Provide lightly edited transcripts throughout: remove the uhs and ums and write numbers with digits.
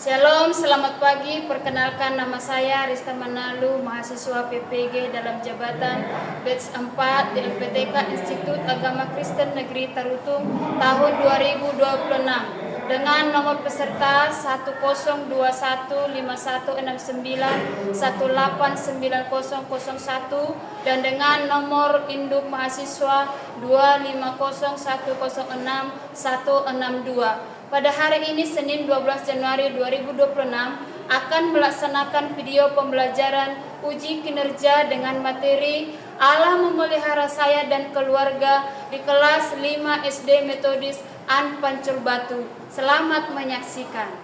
Shalom, selamat pagi. Perkenalkan, nama saya Rista Manalu, mahasiswa PPG dalam jabatan batch 4 di LPTK Institut Agama Kristen Negeri Tarutung tahun 2026 dengan nomor peserta 10515169189001 dan dengan nomor induk mahasiswa 250106162. Pada hari ini Senin 12 Januari 2026 akan melaksanakan video pembelajaran uji kinerja dengan materi Allah memelihara saya dan keluarga di kelas 5 SD Metodis An Pancur Batu. Selamat menyaksikan.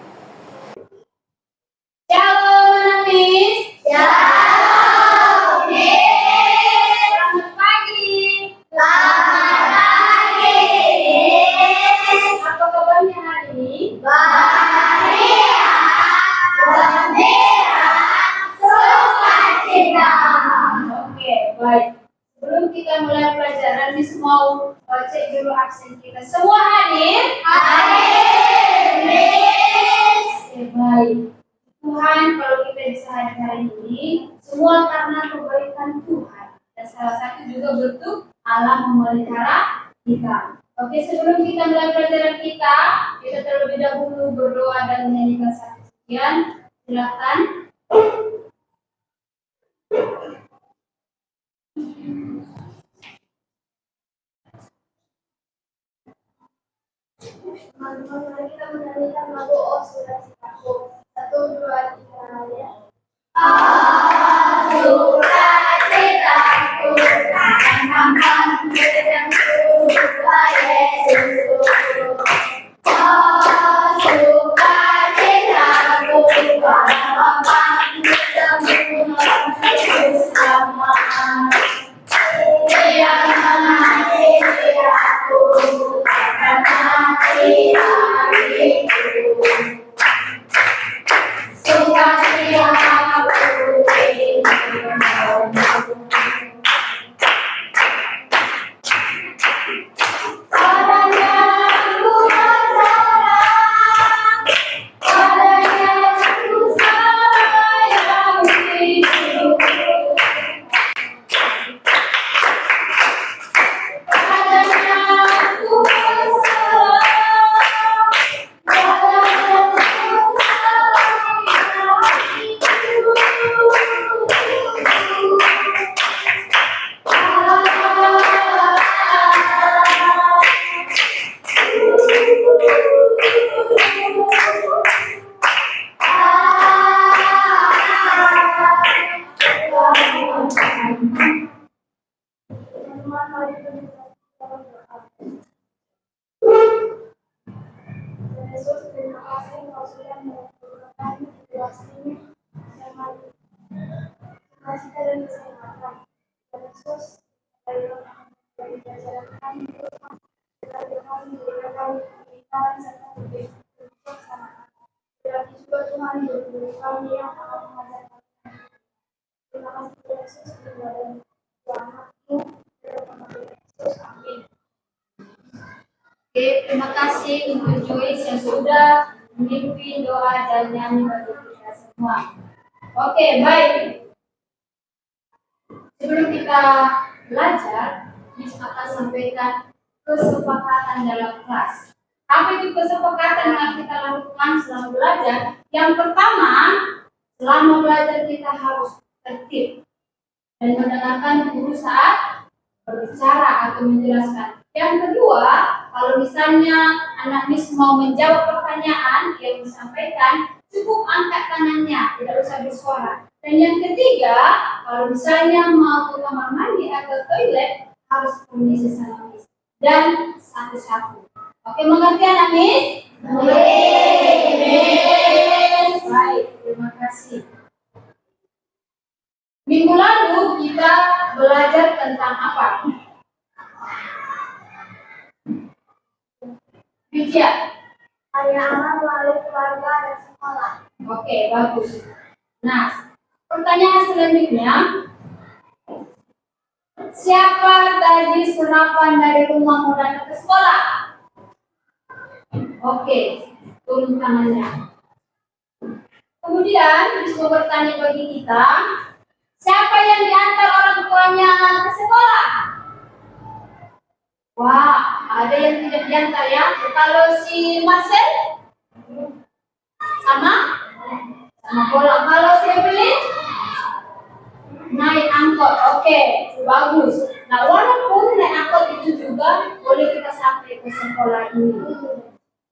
Shalom Miss. Shalom Miss. Selamat pagi. Selamat pagi. Apa kabarnya hari ini? Bahagia, gembira, sukacita. Oke, baik. Sebelum kita mulai pelajaran, Miss mau cek dulu absen kita. Semua hadir? Hadir, Miss. Oke, baik. Tuhan, kalau kita bisa hadir hari ini, semua karena kebaikan Tuhan. Dan salah satu juga bentuk Allah memelihara kita. Oke, sebelum kita mulai pelajaran kita terlebih dahulu berdoa dan menyanyikan satu pujian. Silakan. Mari kita menyanyikan lagu Oh Sukacitaku. 1, 2, 3 ya. Sukacitaku karena Tuhan Yesus. Oh sukacitaku karena Yesus sama. Dia mengasihi aku karena Dia itu. Sukacitaku ini Yesus, terima kasih Engkau sudah memperkenalkan kelas ini yang hari ini. Terima kasih dan kesehatan. Yesus, dari pelajaran kami terus dari kami memberikan pemerintahan serta berbentuk sama. Berarti juga Tuhan berberi kami yang akan mengajarkan. Terima kasih Yesus, dan selamatmu dalam nama Yesus. Amin. Oke, terima kasih untuk Joyce yang sudah memimpin doa dan nyanyi bagi kita semua. Oke, baik. Sebelum kita belajar, Miss akan sampaikan kesepakatan dalam kelas. Apa itu kesepakatan yang kita lakukan selama belajar? Yang pertama, selama belajar kita harus tertib dan mendengarkan guru saat berbicara atau menjelaskan. Yang kedua, kalau misalnya anak Miss mau menjawab pertanyaan yang disampaikan, cukup angkat tangannya, tidak usah bersuara. Dan yang ketiga, kalau misalnya mau ke kamar mandi atau toilet, harus permisi sama Miss. Dan satu-satu. Oke, mengerti anak Miss? Yes. Baik, terima kasih. Minggu lalu kita belajar tentang apa? Bijak. Hanya Allah melalui keluarga dan sekolah. Oke, bagus. Nah, pertanyaan selanjutnya, siapa tadi serapan dari rumah mau datang ke sekolah? Oke, turun tangannya. Kemudian Yusuf bertanya bagi kita, siapa yang diantar orang tuanya ke sekolah? Wah, ada yang tidak diantar ya. Kalau si Marcel sama pulang. Kalau si Evelyn naik angkot. Oke, bagus. Nah, walaupun naik angkot itu juga boleh kita sampai ke sekolah ini.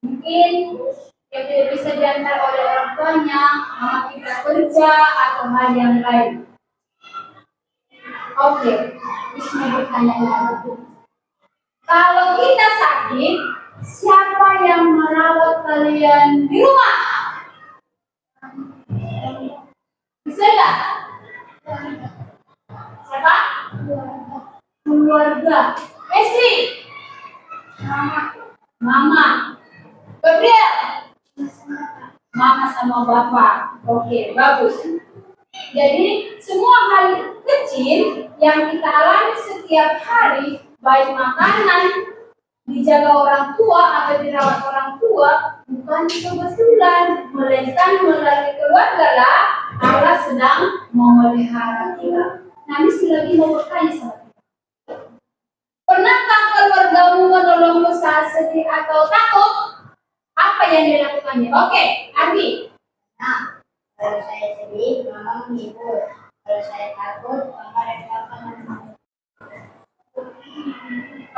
Mungkin yang tidak bisa diantar oleh orang tuanya, mama kita kerja atau hal yang lain. Oke, bisa bertanya lagi. Kalau kita sakit, siapa yang merawat kalian di rumah? Bisa nggak? Siapa? Keluarga. Istri? Mama. Gabriel? Mama sama bapak. Oke, bagus. Jadi semua hal kecil yang kita alami setiap hari, baik makanan, dijaga orang tua atau dirawat orang tua, bukan kebetulan, melainkan melalui keluarga lah Allah sedang memelihara kita. Nah, ini lagi mau bertanya sama kita. Pernahkah keluargamu menolongmu saat sedih atau takut? Apa yang dilakukannya? Oke, Ardi. Nah, kalau saya sedih, mama menghibur. Kalau saya takut, mama repotkan menemani.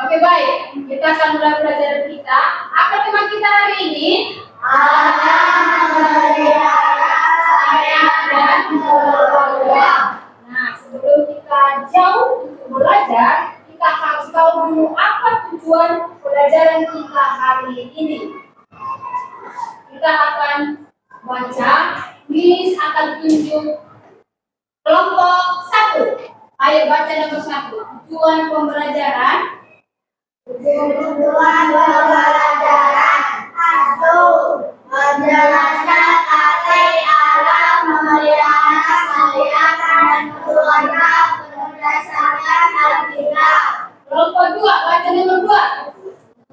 Oke, baik. Kita akan mulai pelajaran kita. Apa tema kita hari ini? Allah memelihara saya dan keluarga. Nah, sebelum kita jauh untuk belajar, kita harus tahu dulu apa tujuan pelajaran kita hari ini. Kita akan baca, Miss akan tunjuk kelompok 1. Ayo baca nomor 1. Tujuan pembelajaran. Tujuan pembelajaran 1. Menjelaskan arti Allah memelihara saya dan keluarga berdasarkan Alkitab. Kelompok 2, baca nomor 2.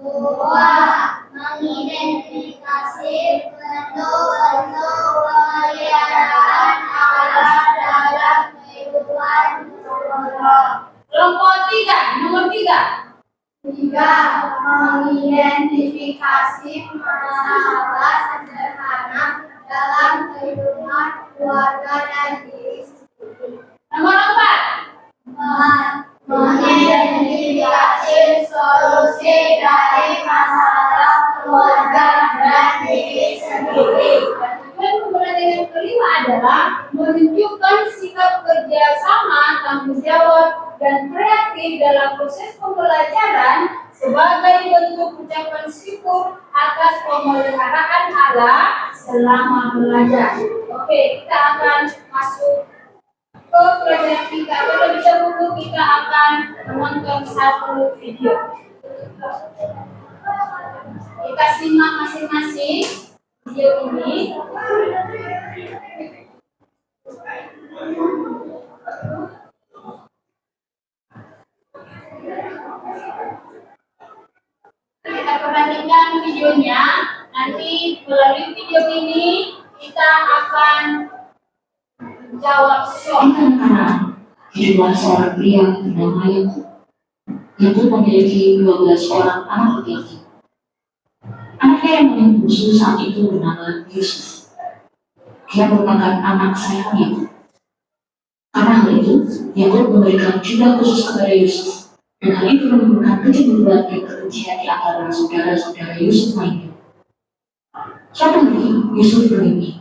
2. Mengidentifikasi bentuk-bentuk pemeliharaan Allah dalam kehidupan keluarga. Kelompok 3, nomor 3. 3. Mengidentifikasi masalah sederhana dalam kehidupan keluarga dan diri sendiri. Nomor 4. 4. Mengidentifikasi solusi dari masalah keluarga dan diri sendiri. Tujuan pembelajaran kelima adalah menunjukkan sikap kerjasama, tanggung jawab, dan kreatif dalam proses pembelajaran sebagai bentuk ucapan syukur atas pemeliharaan Allah selama belajar. Oke, kita akan masuk ke pelajaran kita. Terlebih dahulu kita akan menonton satu video. Kita simak masing-masing video ini. Kita perhatikan videonya. Nanti melalui video ini kita akan jawab soal. Karena hiduplah seorang pria bernama Yakub. Yakub memiliki 12 orang anak laki-laki. Anaknya yang paling bungsu saat itu bernama Yusuf. Dia merupakan anak sayang Yakub. Karena hal itu, Yakub memberikan jubah khusus kepada Yusuf, dan hal itu menimbulkan kecemburuan dan kebencian di antara saudara-saudara Yusuf lainnya. Suatu hari, Yusuf bermimpi.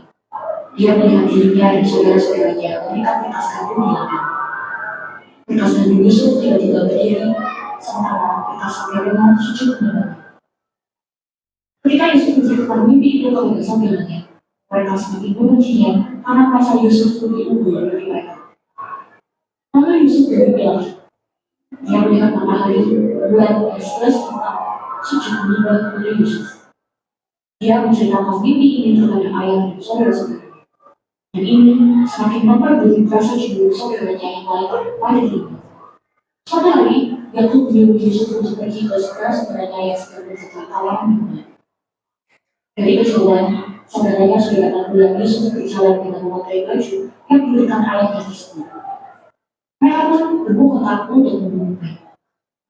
Dia melihat dirinya dan saudara-saudaranya mengikat kertas kandung di ladang. Kertas kandung Yusuf tiba-tiba berdiri, sementara kertas saudaranya sujud mendengarnya. Ketika Yusuf menceritakan mimpi itu kepada saudaranya, mereka semakin membencinya karena merasa Yusuf lebih unggul dari mereka. Lalu Yusuf bermimpi lagi. Dia melihat matahari, bulan, dan segala bintang sujud menyembah kepada Yusuf. Dia menceritakan mimpi ini kepada ayah dan saudara-saudaranya. Dan ini semakin memperburuk rasa cemburu saudaranya yang lain pada dirinya. Suatu hari, Yakub menyuruh Yusuf untuk pergi ke saudara-saudaranya yang sedang berserta kawanan di rumah. Dari kejauhan, saudaranya sudah dapat melihat Yusuf berjalan dengan memakai baju yang diberikan ayah yang disebut. Mereka pun berbuka takut untuk membunuhnya.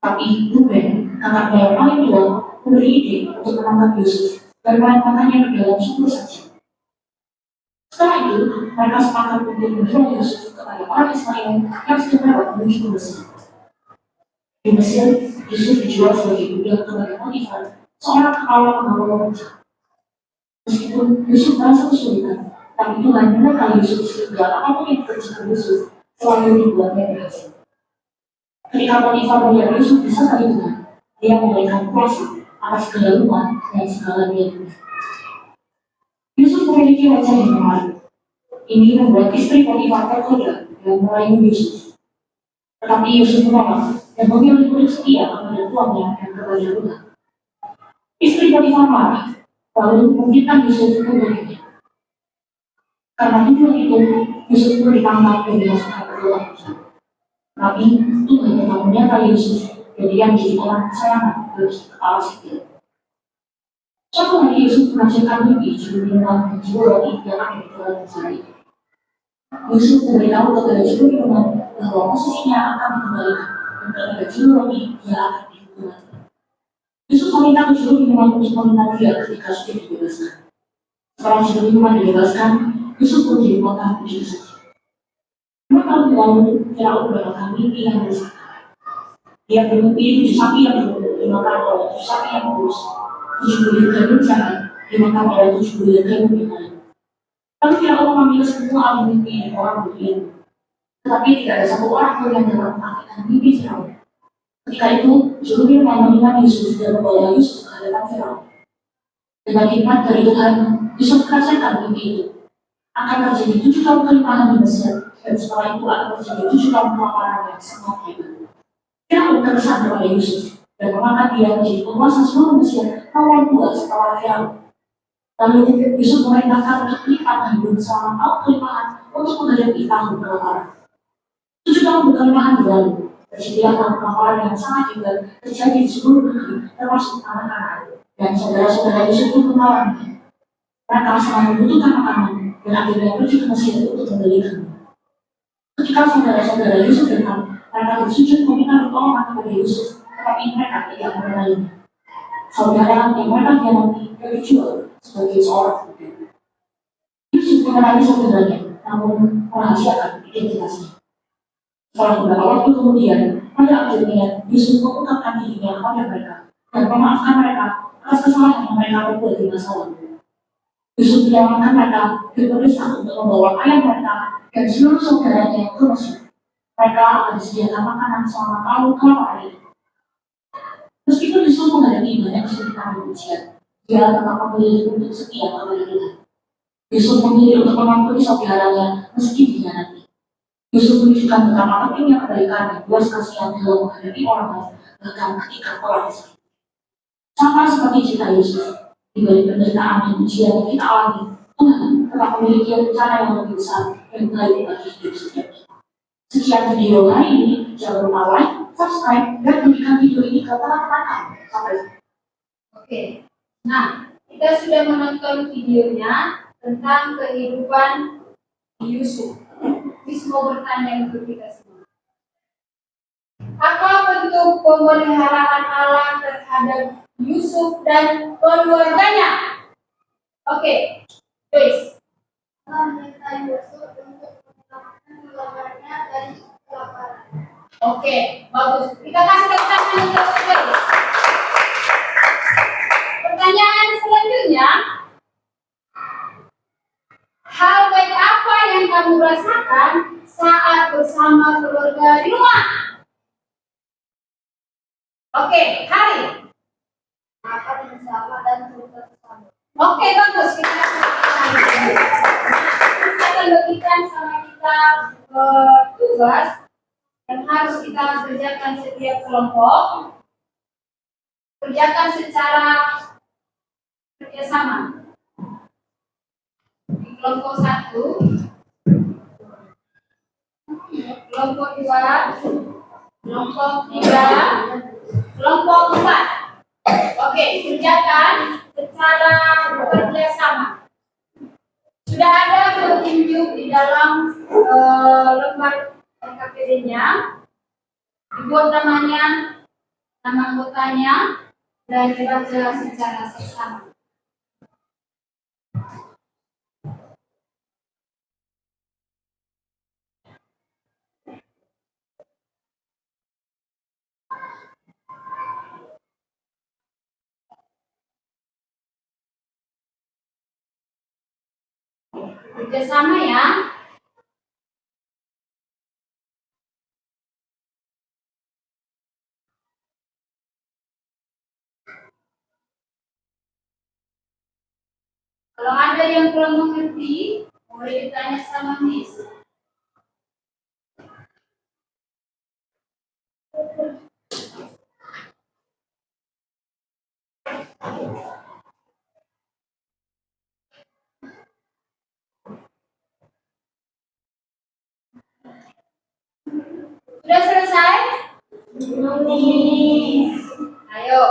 Tapi Ruben, kakaknya yang paling tua, memberi ide untuk menangkap Yusuf dan melemparkannya ke dalam sumur saja. Setelah itu, mereka sepakat untuk menjual Yusuf kepada orang Ismail yang sedang lewat menuju ke Mesir. Di Mesir, Yusuf dijual sebagai budak kepada Potifar, seorang kepala pengawal wanita. Meskipun Yusuf merasa kesulitan, tapi Tuhan menekan Yusuf sehingga apapun yang dikerjakan Yusuf selalu dibuatnya berhasil. Ketika Potifar melihat Yusuf disertai Tuhan, dia memberikan kuasa atas segala rumah dan segala miliknya. Yusuf memiliki wajah yang menarik. Ini membuat istri Potifar tergoda dan merayu Yusuf. Tetapi Yusuf menolak dan memilih untuk setia kepada tuannya dan kepada Tuhan. Istri Potifar marah, lalu memfitnah Yusuf kepadanya. Karena tujuan itu, Yusuf pun ditangkap dan dimasukkan ke dalam penjara. Tapi Tuhan tetap menyertai Yusuf dan dia menjadi orang kesayangan bagi kepala sipil. Suatu hari Yusuf menafsirkan mimpi juru minuman dan juru roti yang ada di dalam penjara itu. Yusuf memberitahu kepada juru minuman bahwa posisinya akan dikembalikan dan kepada juru roti dia akan dihukum mati. Yusuf meminta ke juru minuman untuk meminta dia ketika sudah dibebaskan. Setelah juru minuman dibebaskan, Yusuf pun jadi kota begitu saja. 2 tahun lalu, Firaun mendapatkan mimpi yang bersama. Dia bermimpi 7 sapi yang dimakan oleh 7 sapi yang kurus, 7 bulir gandum jangan dimakan oleh 7 bulir gandum yang lain. Lalu Firaun memanggil semua ahli mimpi dan orang berilmu. Tetapi tidak ada satu orang pun yang dapat mengartikan mimpi Firaun. Ketika itu, juru minuman mengingat Yusuf dan membawa Yusuf ke hadapan Firaun. Dengan hikmat dari Tuhan, Yusuf merasakan mimpi itu. Akan terjadi 7 tahun kelimpahan di Mesir, dan setelah itu akan terjadi 7 tahun kelaparan yang sangat hebat. Firaun terkesan kepada Yusuf dan mengangkat dia menjadi penguasa seluruh Mesir nomor 2 setelah Firaun. Lalu Yusuf memerintahkan untuk menyimpan hidup selama tahun kelimpahan untuk menghadapi tahun kelaparan. 7 tahun kelimpahan berlalu, terjadilah tahun kelaparan yang sangat hebat terjadi di seluruh negeri, termasuk tanah Kanaan, dan saudara-saudara Yusuf pun mengalaminya. Mereka sangat membutuhkan makanan dan akhirnya pergi ke Mesir untuk membelikannya. Ketika saudara-saudara Yusuf datang, mereka bersujud meminta pertolongan kepada Yusuf, tetapi mereka tidak mengenalinya. Saudara yang mereka khianati dan dijual sebagai seorang budak. Yusuf mengenali saudaranya, namun merahasiakan identitasnya. Setelah beberapa waktu kemudian, pada akhirnya Yusuf mengungkapkan dirinya kepada mereka dan memaafkan mereka atas kesalahan yang mereka perbuat di masa lalu. Yusuf menyelamatkan mereka dan berdesak untuk membawa ayah mereka dan seluruh saudaranya ke Mesir. Mereka akan disediakan makanan selama tahun kelaparan itu. Meskipun Yusuf menghadapi banyak kesulitan dan ujian, dia tetap memilih untuk setia kepada Tuhan. Yusuf memilih untuk mengampuni saudaranya meski dikhianati. Yusuf menunjukkan betapa pentingnya kebaikan dan belas kasihan dalam menghadapi orang lain, bahkan ketika orang sakit. Sama seperti cerita Yusuf, di balik penderitaan dan ujian yang kita alami, Tuhan telah memiliki rencana yang lebih besar dan baik bagi hidup setiap kita. Sekian video hari ini, jangan lupa like, subscribe, dan berikan video ini ke teman-teman kamu. Sampai jumpa. Oke, nah kita sudah menonton videonya tentang kehidupan Yusuf. Yusuf mau bertanya untuk kita semua. Apa bentuk pemeliharaan Allah terhadap Yusuf dan keluarganya? Oke, please. Allah meminta Yusuf untuk menyelamatkan keluarganya dari kelaparan. Oke, bagus. Kita kasih tepuk tangan untuk Yusuf. Pertanyaan selanjutnya, hal baik apa yang kamu rasakan saat bersama keluarga di rumah? Oke, Hari. Makan bersama dan berbuka bersama. Oke, bagus. Kita kasih tepuk tangan. Kita akan bagikan sama kita tugas yang harus kita kerjakan setiap kelompok. Kerjakan secara kerjasama. Di kelompok 1, kelompok 2, kelompok 3, kelompok 4. Oke, kerjakan secara kerjasama. Sudah ada petunjuk di dalam lembar KPD-nya. Dibuat namanya, nama anggotanya, dan dibaca secara seksama. Kerjasama ya. Kalau ada yang kurang mengerti, boleh ditanya sama Miss. Sudah selesai? Ayo.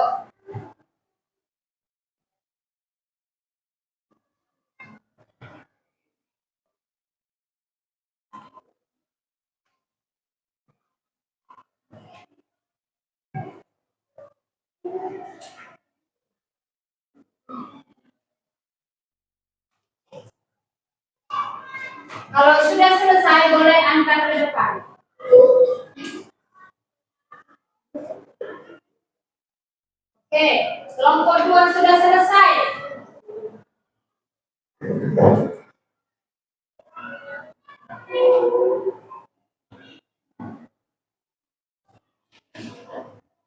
Kalau sudah selesai, boleh angkat ke depan. Oke, kelompok 2 sudah selesai.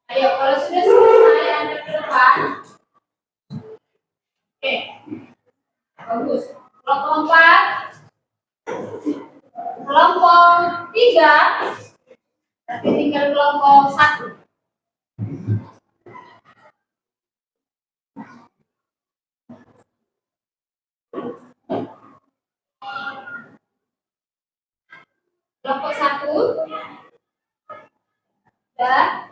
Ayo, kalau sudah selesai, angkat ke depan. Oke, bagus. Kelompok 4, kelompok 3, tapi tinggal kelompok 1. Kelompok 1 sudah.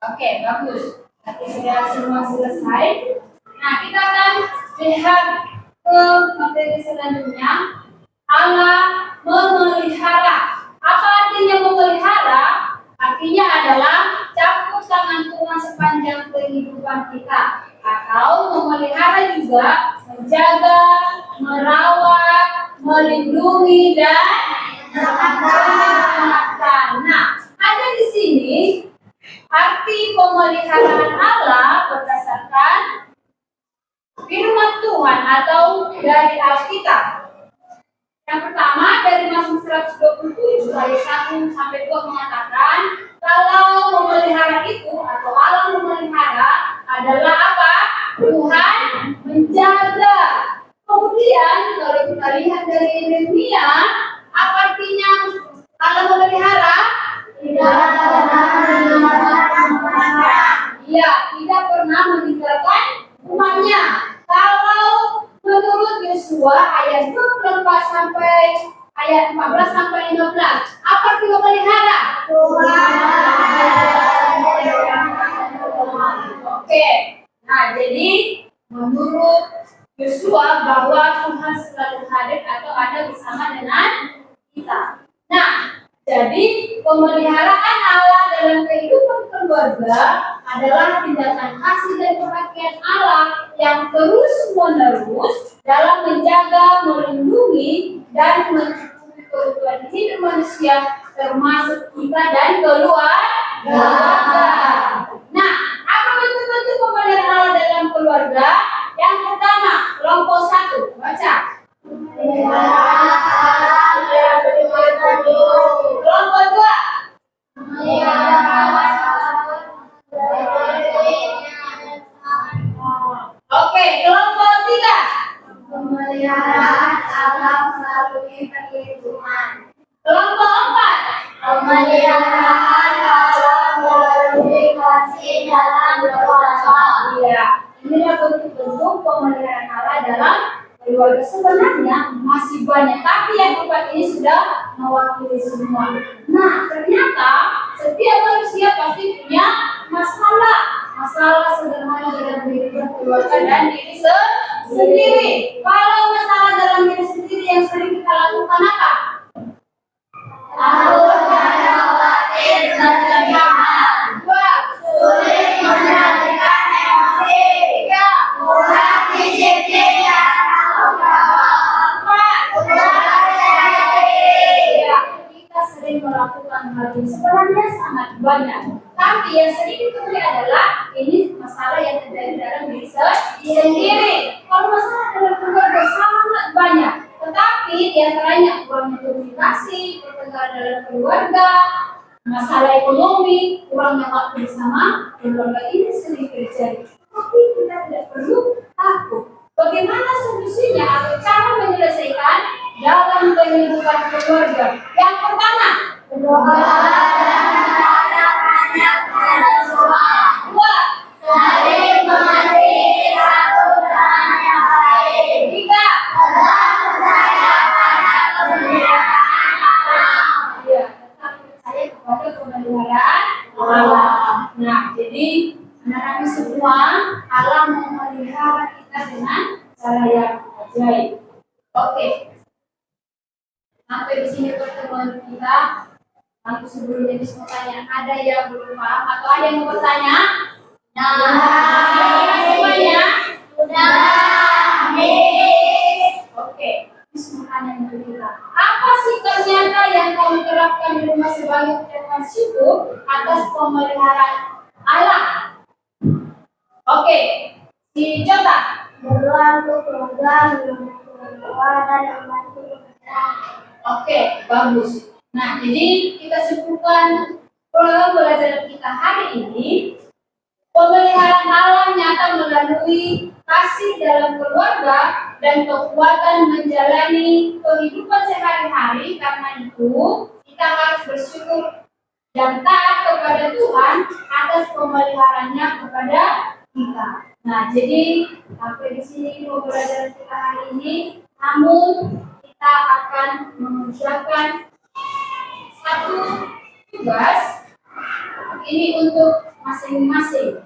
Oke, bagus. Tapi sudah semua selesai. Nah, kita akan lihat ke materi selanjutnya. Allah memelihara. Apa artinya memelihara? Artinya adalah campur tangan Tuhan sepanjang kehidupan kita. Atau memelihara juga menjaga, merawat, melindungi dan menyelamatkan. Nah, ada di sini arti pemeliharaan Allah berdasarkan firman Tuhan atau dari Alkitab. Yang pertama dari Mazmur 127 ayat 1 sampai 2 mengatakan kalau memelihara itu atau Allah memelihara adalah apa? Tuhan menjaga. Kemudian kalau kita lihat dari Yeremia, apa artinya Allah memelihara? Iya, tidak pernah meninggalkan umatnya. Kalau menurut Yosua ayat 24 sampai ayat 14 sampai 15, apa arti memelihara? Oke. Nah, jadi menurut Yosua bahwa Tuhan selalu hadir atau ada bersama dengan kita. Nah, jadi pemeliharaan Allah dalam kehidupan keluarga adalah tindakan kasih dan perhatian Allah yang terus-menerus dalam menjaga, melindungi, dan mencukupkan kebutuhan hidup manusia termasuk kita dan keluarga. Nah, apa bentuk-bentuk pemeliharaan Allah dalam keluarga? Yang pertama, kelompok 1, baca. Kelompok 2. Oke, kelompok 3. Pemeliharaan alam melalui perlindungan. Kelompok 4. Pemeliharaan alam melalui kasih dalam berkuasa. Iya, inilah bentuk-bentuk pemeliharaan Allah dalam keluarga. Sebenarnya masih banyak, tapi yang 4 ini sudah mewakili semua. Nah, ternyata setiap manusia pasti punya masalah sederhana dalam kehidupan keluarga dan diri sendiri. Kalau masalah dalam diri sendiri yang banyak. Tapi yang sedikit kecil adalah ini masalah yang terjadi dalam diri sendiri. Kalau masalah dalam keluarga sangat banyak, tetapi diantaranya kurangnya komunikasi, pertengkaran dalam keluarga, masalah ekonomi, kurangnya waktu bersama keluarga ini sering terjadi. Tapi kita tidak perlu takut. Bagaimana solusinya atau cara menyelesaikan dalam kehidupan keluarga? Yang pertama, berdoa. Dua, saling mengasihi satu sama yang lain. Tiga, tetap percaya pada pemeliharaan alam. Ya, tetap percaya kepada pemeliharaan alam. Nah, jadi anak-anak semua, alam memelihara kita dengan cara yang ajaib. Oke. Sampai di sini pertemuan kita. Aku sebelumnya bisa tanya, ada yang belum paham atau ada yang mau bertanya? Nah, semuanya sudah habis. Oke, bismillah yang kedua. Apa sih ternyata yang kamu terapkan di rumah sebagai ucapan syukur atas pemeliharaan alam? Oke, dicoba. Berdoa untuk keluarga, berdoa dan membantu pekerjaan. Oke, bagus. Nah, jadi kita simpulkan program belajar kita hari ini. Pemeliharaan alam nyata melalui kasih dalam keluarga dan kekuatan menjalani kehidupan sehari-hari. Karena itu, kita harus bersyukur dan taat kepada Tuhan atas pemeliharaannya kepada kita. Nah, jadi sampai di sini pembelajaran kita hari ini. Namun kita akan mengerjakan satu tugas ini untuk masing-masing.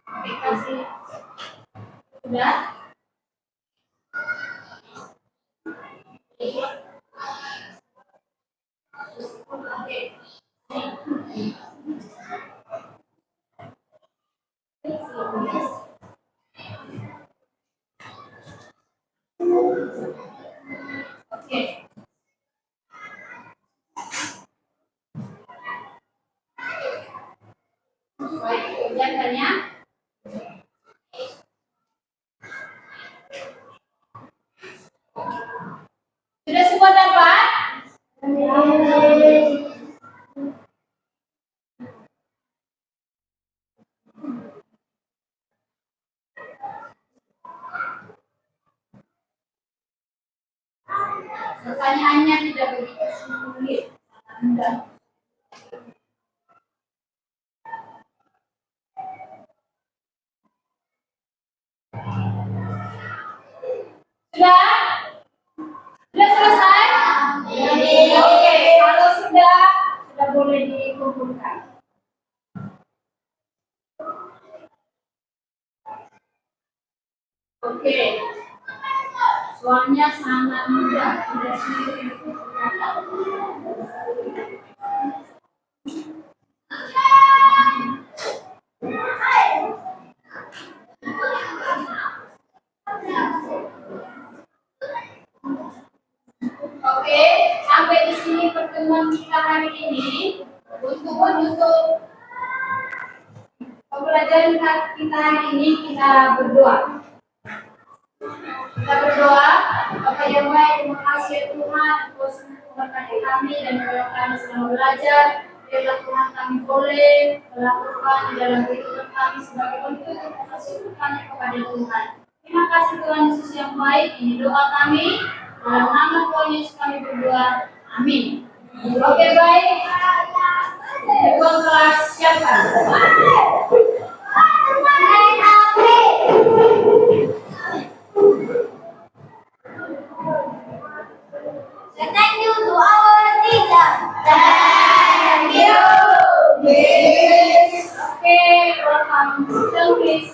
Oke, kasih sudah. Oke. Baik, kerjakannya. Sudah semua dapat? Pertanyaannya tidak begitu sulit, mudah. Sudah? Sudah selesai? Oke, kalau sudah boleh dikumpulkan. Oke. Soalnya sangat mudah, tidak sulit untuk dikatakan. Oke, sampai di sini pertemuan kita hari ini. Untuk menutup pembelajaran kita hari ini, kita berdoa. Kita berdoa, Bapa yang baik, terima kasih Tuhan atas memberkati kami dan kalau kami selama belajar. Biarlah Tuhan kami boleh melakukan di dalam kehidupan kami sebagai bentuk kasih kami kepada Tuhan. Terima kasih Tuhan Yesus yang baik. Ini doa kami dalam nama Tuhan Yesus kami berdoa. Amin. Oke, baik. Kedua kelas siapa? Thank you to our teacher. Thank you, Miss. Okay, welcome. Still, please.